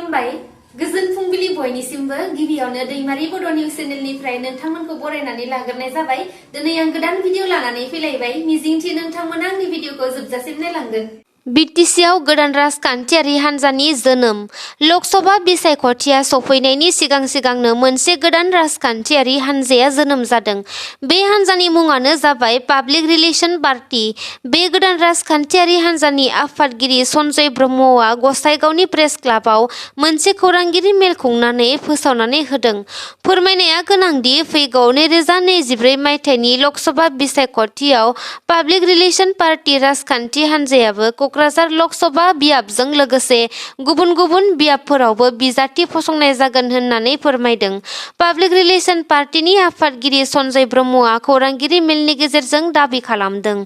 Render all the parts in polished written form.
खुलुमबाय गोजोन फुंबिलि बयनिसिमबो गिबियावनो दैमारि बड' निउज चेनेलनिफ्राय नोंथांमोनखौ बरायनानै लाग्रोनाय जाबाय। दिनै आं गोदान भिडिअ लानानै फैलायबाय। मिजिंथि नोंथांमोना आंनि भिडिअखौ जोबजासिम नायलांगोन। BTCआव गोदान राजखान्थियारि हान्जानि जोनोम। लकसभा बिसायख'थिया सफैनायनि सिगांनो मोनसे गोदान राजखान्थियारि हान्जाया जोनोम जादों। बे हान्जानि मुङानो जाबाय पाब्लिक रिलेशन पार्टी। बे गोदान राजखान्थियारि हान्जानि आफादगिरि सन्जय ब्रह्मआ गसाइगावनि प्रेस क्लाबाव मोनसे खौरांगिरि मेल खुंनानै फोसावनानै होदों। फोरमायनाया गोनांदि फैगौ 2024 मायथाइनि लकसभा बिसायख'थियाव पाब्लिक रिलेशन पार्टी राजखान्थि हान्जायाबो क'क्राझार लकसभा बियाबजों लोगोसे गुबुन गुबुन बियाबफोरावबो बिजाथि फसंनाय जागोन होननानै फोरमायदों। पाब्लिक रिलेशन पार्टीनि आफादगिरि सन्जय ब्रह्मआ खौरांगिरि मेलनि गेजेरजों दाबि खालामदों।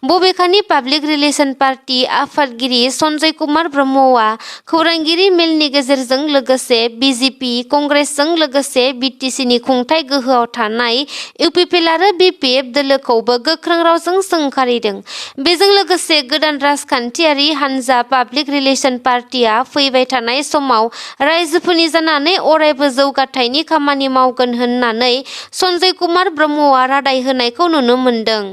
बबेखानि पाब्लिक रिलेशन पार्टी आफादगिरि सन्जय कुमार ब्रह्मआ खौरांगिरि मेलनि गेजेरजों लोगोसे बिजेपि, कंग्रेसजों लोगोसे बिटिसिनि खुंथाय गोहोआव थानाय इउपिपिएल आरो बिपिएफ दोलोखौबो गोख्रों रावजों सोंखारिदों। बेजों लोगोसे गोदान राजखान्थियारि हान्जा पाब्लिक रिलेशन पार्टीआ फैबाय थानाय समाव राइजोफोरनि जानानै अरायबो जौगाथायनि खामानि मावगोन होननानै सन्जय कुमार ब्रह्मआ रादाय होनायखौ नुनो मोन्दों।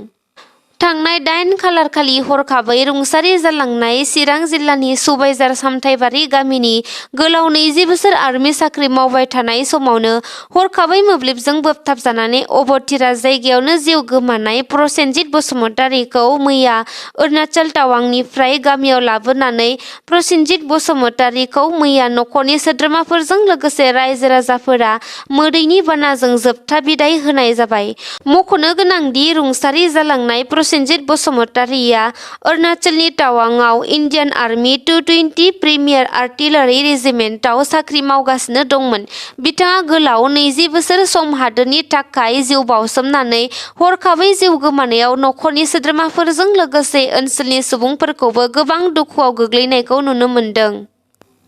थांनाय 8 खालारखालि हरखाबै रुंसारि जालांनाय चिरां जिल्लानि सुबाइजार सामथाइबारि गामिनि गोलाव 20 बोसोर आर्मि साख्रि मावबाय थानाय समावनो हरखाबै मोब्लिबजों बोबथाबजानानै अबथिरा जायगायावनो जिउ गोमानाय प्रसेनजित बसुमतारीखौ मैया अरुणाचल टावांनिफ्राय गामियाव लाबोनानै प्रसेनजित बसुमतारीखौ मैया नखरनि सोद्रोमाफोरजों लोगोसे रायजो राजाफोरा मोदैनि बानाजों जोबथा बिदाय होनाय जाबाय। मख'नो गोनांदि रुंसारि जालांनाय प्रसेनजित बसुमतारीया अरुणाचलनि टावांआव इन्डियान आर्मी 220 प्रिमियार आर्टिलारि रेजिमेन्टआव साख्रि मावगासिनो दंमोन। बिथाङा गोलाव 20 बोसोर सम हादोरनि थाखाय जिउ बाउसोमनानै हरखाबै जिउ गोमानायाव नखरनि सोद्रोमाफोरजों लोगोसे ओनसोलनि सुबुंफोरखौबो गोबां दुखुआव गोग्लैनायखौ नुनो मोन्दों।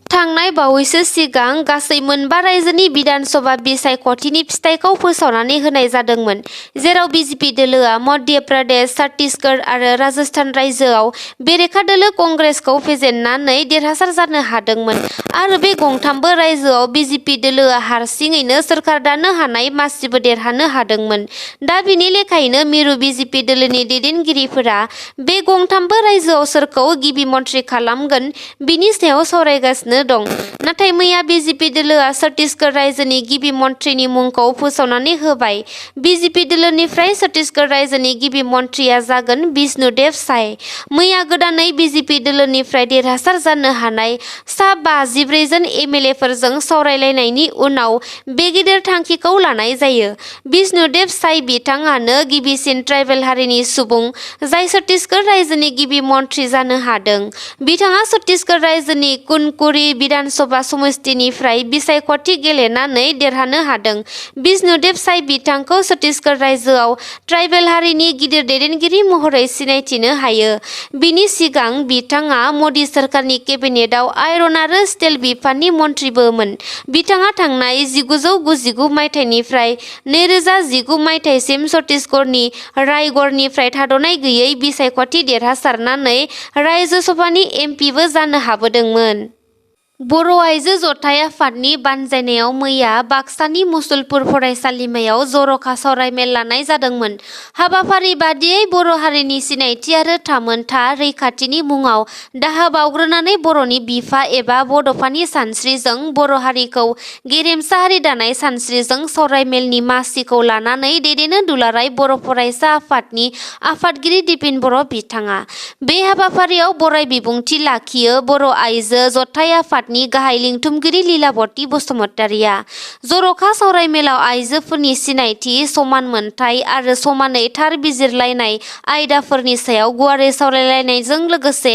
थांनाय बावैसो सिगां गासै 4 रायजोनि बिधान सभा बिसायख'थिनि फिथायखौ फोसावनानै होनाय जादोंमोन, जेराव बिजेपि दोलोआ मध्य प्रदेश, छत्तीसगढ़ आरो राजस्थान रायजोआव बेरेखा दोलो कंग्रेसखौ फेजेननानै देरहासार जानो हादोंमोन आरो बे गंथामबो रायजोआव बिजेपि दोलोआ हारसिङैनो सोरखार दानो हानाय मासिबो देरहानो हादोंमोन। दा बिनि लेखायैनो मिरु बिजेपि दोलोनि दैदेनगिरिफोरा बे गंथामबो रायजोआव सोरखौ गिबि मन्थ्रि खालामगोन बिनि सायाव सावरायगासिनो दं। नाथाय मैया बिजेपि दोलोआ छत्तीसगढ़ रायजोनि गिबि मन्थ्रिनि मुंखौ फोसावनानै होबाय। बिजेपि दोलोनिफ्राय छत्तीसगढ़ रायजोनि गिबि मन्थ्रिया जागोन विष्णुदेव साय। मैया गोदानै बिजेपि दोलोनिफ्राय देरहासार जानो हानाय सा 54 जन एमएलएफोरजों सावरायलायनायनि उनाव बे गिदिर थांखिखौ लानाय जायो। विष्णुदेव साय बिथाङानो गिबिसिन ट्राइबेल हारिनि सुबुं जाय छत्तीसगढ़ रायजोनि गिबि मन्थ्रि जानो हादों। बिथाङा छत्तीसगढ़ रायजोनि कुनकुरी विधानसभा समष्टिनिफ्राय बिसायख'थि गेलेनानै देरहानो हादों। विष्णुदेव साय बिथांखौ छत्तीसगढ़ रायजोआव ट्राइबेल हारिनि गिदिर दैदेनगिरि महरै सिनायथिनो हायो। बिनि सिगां बिथाङा मदि सोरखारनि केबिनेटआव आयरन आरो स्टिल बिफाननि मन्थ्रिबोमोन। बिथाङा थांनाय 1999 मायथाइनिफ्राय 2019 मायथाइसिम छत्तीसगढ़नि रायगढ़निफ्राय थाद'नाय गैयै बिसायख'थि देरहासारनानै रायजो सभानि एमपिबो जानो हाबोदोंमोन। बर' आइजो जथाइ आफादनि बानजायनायाव मैया बाक्सानि मुसलपुर फरायसालिमायाव जर'खा सावरायमेल लानाय जादोंमोन। हाबाफारि बादियै बर' हारिनि सिनायथि आरो थामोनथा रैखाथिनि मुङाव दाहा बाउग्रोनानै बर'नि बिफा एबा बड'फानि सानस्रिजों बर' हारिखौ गेरेमसा हारि दानाय सानस्रिजों सावरायमेलनि मासिखौ लानानै दैदेनो दुलाराय बर' फरायसा आफादनि आफादगिरि दिपेन बर' बिथाङा। बे हाबाफारियाव बराय बिबुंथि लाखियो बर' आइजो जथाइ आफादनि गाहाय लिंथुमगिरि लीलाबती बसुमतारीया। जर'खा सावरायमेलाव आइजोफोरनि सिनायथि, समान मोनथाय आरो समानै थार बिजिरलायनाय आयदाफोरनि सायाव गुवारै सावरायलायनायजों लोगोसे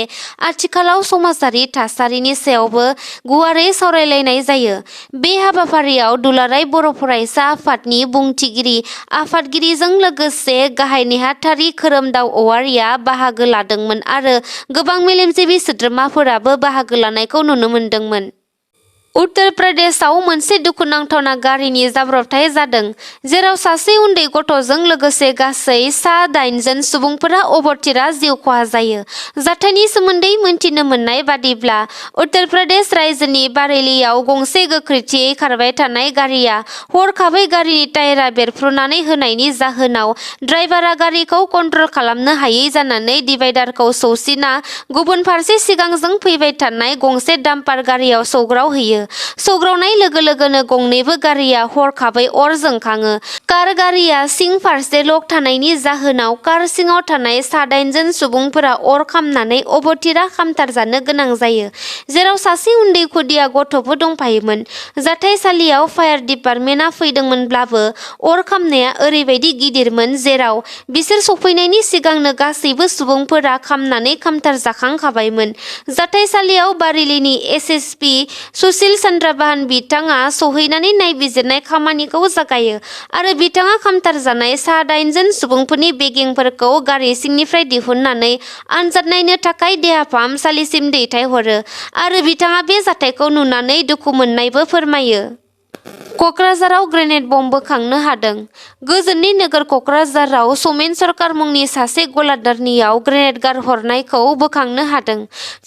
आथिखालाव समाजारि थासारिनि सायावबो गुवारै सावरायलायनाय जायो। बे हाबाफारियाव दुलाराय बर' फरायसा आफादनि बुंथिगिरि आफादगिरिजों लोगोसे गाहाय नेहाथारि खोरोमदाव औवारिया बाहागो लादोंमोन आरो गोबां मेलेमजिबि सोद्रोमाफोराबो बाहागो लानायखौ नुनो मोन्दोंमोन। उत्तर प्रदेशआव मोनसे दुखुनांथावना गारिनि जाब्रबथाय जादों, जेराव सासे उन्दै गथ'जों लोगोसे गासै सा-8 जन सुबुंफोरा अबथिरा जिउ खहा जायो। जाथायनि सोमोन्दै मिन्थिनो मोननाय बादिब्ला, उत्तर प्रदेश रायजोनि बारेलीआव गंसे गोख्रैथियै खारबाय थानाय गारिया हरखाबै गारिनि टायारा बेरफ्रुनानै होनायनि जाहोनाव ड्राइभारा गारिखौ कन्ट्रल खालामनो हायै जानानै डिभाइडारखौ सौसिना गुबुन फारसे सिगांजों फैबाय थानाय गंसे डाम्पार गारियाव सौग्रावहैयो। सौग्रावनाय लोगो लोगोनो गंनैबो गारिया हरखाबै अर जोंखाङो। कार गारिया सिं फारसे लक थानायनि जाहोनाव कार सिङाव थानाय सा-8 जन सुबुंफोरा अर खामनानै अबथिरा खामथारजानो गोनां जायो, जेराव सासे उन्दै खुदिया गथ'बो दंफायोमोन। जाथायसालियाव फायार डिपार्टमेन्टआ फैदोंमोनब्लाबो अर खामनाया ओरैबायदि गिदिरमोन जेराव बिसोर सफैनायनि सिगांनो गासैबो सुबुंफोरा खामनानै खामथारजाखांखाबायमोन। जाथायसालियाव बारेलीनि एसएसपी सुशील चन्द्र बाहान बिथाङा सौहैनानै नायबिजिरनाय खामानिखौ जागायो आरो बिथाङा खामथारजानाय सा-8 जन सुबुंफोरनि बेगेंफोरखौ गारि सिंनिफ्राय दिहुननानै आनजाद नायनो थाखाय देहा फाहामसालिसिम दैथायहरो आरो बिथाङा बे जाथायखौ नुनानै दुखु मोननायबो फोरमायो। क'क्राझाराव ग्रेनेड बम बोखांनो हादों। गोजोननि नोगोर क'क्राझाराव समेन सरकार मुंनि सासे गलादारनियाव ग्रेनेड गारहरनायखौ बोखांनो हादों।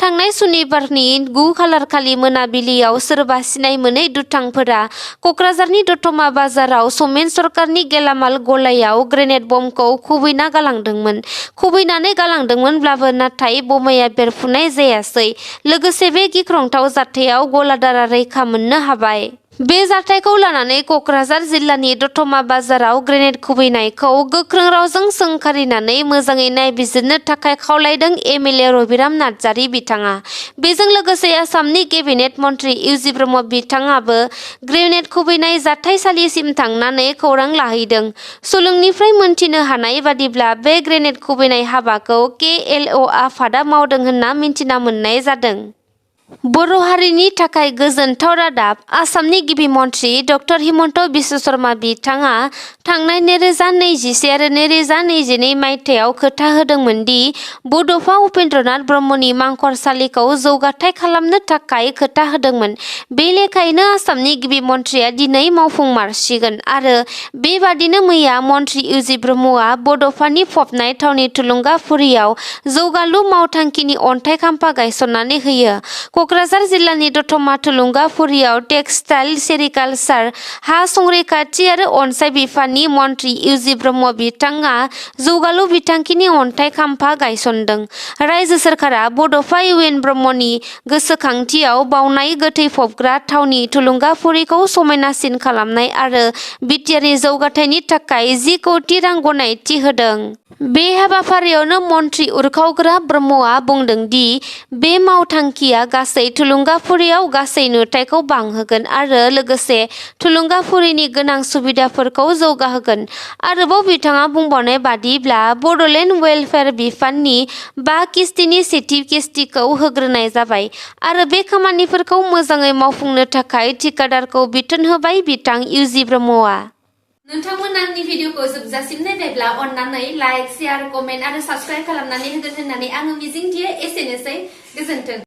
थांनाय सुनिबारनि 9 खालारखालि मोनाबिलियाव सोरबा सिनाय मोनै दुथांफोरा क'क्राझारनि दतमा बाजाराव समेन सरकारनि गेलामाल गलायाव ग्रेनेड बमखौ खुबैना गालांदोंमोन। खुबैनानै गालांदोंमोनब्लाबो नाथाय बमाया बेरफ्रुनाय जायासै। लोगोसे बे गिख्रंथाव जाथायाव गलादारआ रैखा मोननो हाबाय। बे जाथायखौ लानानै क'क्राझार जिल्लानि दतमा बाजाराव ग्रेनेड खुबैनायखौ गोख्रों रावजों सोंखारिनानै मोजाङै नायबिजिरनो थाखाय खावलायदों एमएलए रबिराम नार्जारि बिथाङा। बेजों लोगोसे आसामनि केबिनेट मन्थ्रि इउजि ब्रह्म बिथाङाबो ग्रेनेड खुबैनाय जाथायसालिसिम थांनानै खौरां लाहैदों। सुलुंनिफ्राय मोनथिनो हानाय बादिब्ला बे ग्रेनेड खुबैनाय हाबाखौ केएलअ आफादा मावदों होनना मिन्थिना मोननाय जादों। बर' हारिनि थाखाय गोजोनथाव रादाब। आसामनि गिबि मन्थ्रि ड हिमन्त बिश्व शर्मा बिथाङा थांनाय 2021 आरो 2022 मायथाइयाव खोथा होदोंमोन दि बड'फा उपेन्द्रनाथ ब्रह्मनि मांखरसालिखौ जौगाथाय खालामनो थाखाय खोथा होदोंमोन। बे लेखायैनो आसामनि गिबि मन्थ्रिया दिनै मावफुंमारसिगोन आरो बेबादिनो मैया मन्थ्रि इउजि ब्रह्मआ बड'फानि फबनाय थावनि थुलुंगाफुरियाव जौगालु मावथांखिनि अन्थाइ खाम्फा गायसननानै होयो। क'क्राझार जिल्लानि दतमा थुलुंगाफुरियाव टेक्सटाइल सेरिकालचार, हा संरैखाथि आरो अनसाइ बिफाननि मन्थ्रि इउजि ब्रह्म बिथाङा जौगालु बिथांखिनि अन्थाइ खाम्फा गायसनदों। रायजो सोरखारा बड'फा इउएन ब्रह्मनि गोसोखांथियाव बावनाय गोथै फबग्रा थावनि थुलुंगाफुरिखौ समायनासिन खालामनाय आरो बिटिआरनि जौगाथायनि थाखाय 10 कौटि रां गनायथि होदों। बे हाबाफारियावनो मन्थ्रि उरखावग्रा ब्रह्मआ बुंदों दि बे मावथांखिया गासै थुलुंगाफुरियाव गासै नुथायखौ बांहोगोन आरो लोगोसे थुलुंगाफुरिनि गोनां सुबिदाफोरखौ जौगाहोगोन। आरोबाव बिथाङा बुंबावनाय बादिब्ला बड'लेण्ड वेलफेयार बिफाननि 5 किस्तिनि सेथि किस्तिखौ होग्रोनाय जाबाय आरो बे खामानिफोरखौ मोजाङै मावफुंनो थाखाय थिकादारखौ बिथोन होबाय बिथां इउजि ब्रह्मआ। नोंथांमोना आंनि भिडिअखौ जोबजासिम नायबायब्ला अन्नानै लाइक, शेयार, कमेन्ट आरो साबस्क्राइब खालामनानै होगोन होननानै आङो मिजिंथियो। एसेनोसै, गोजोन्थों।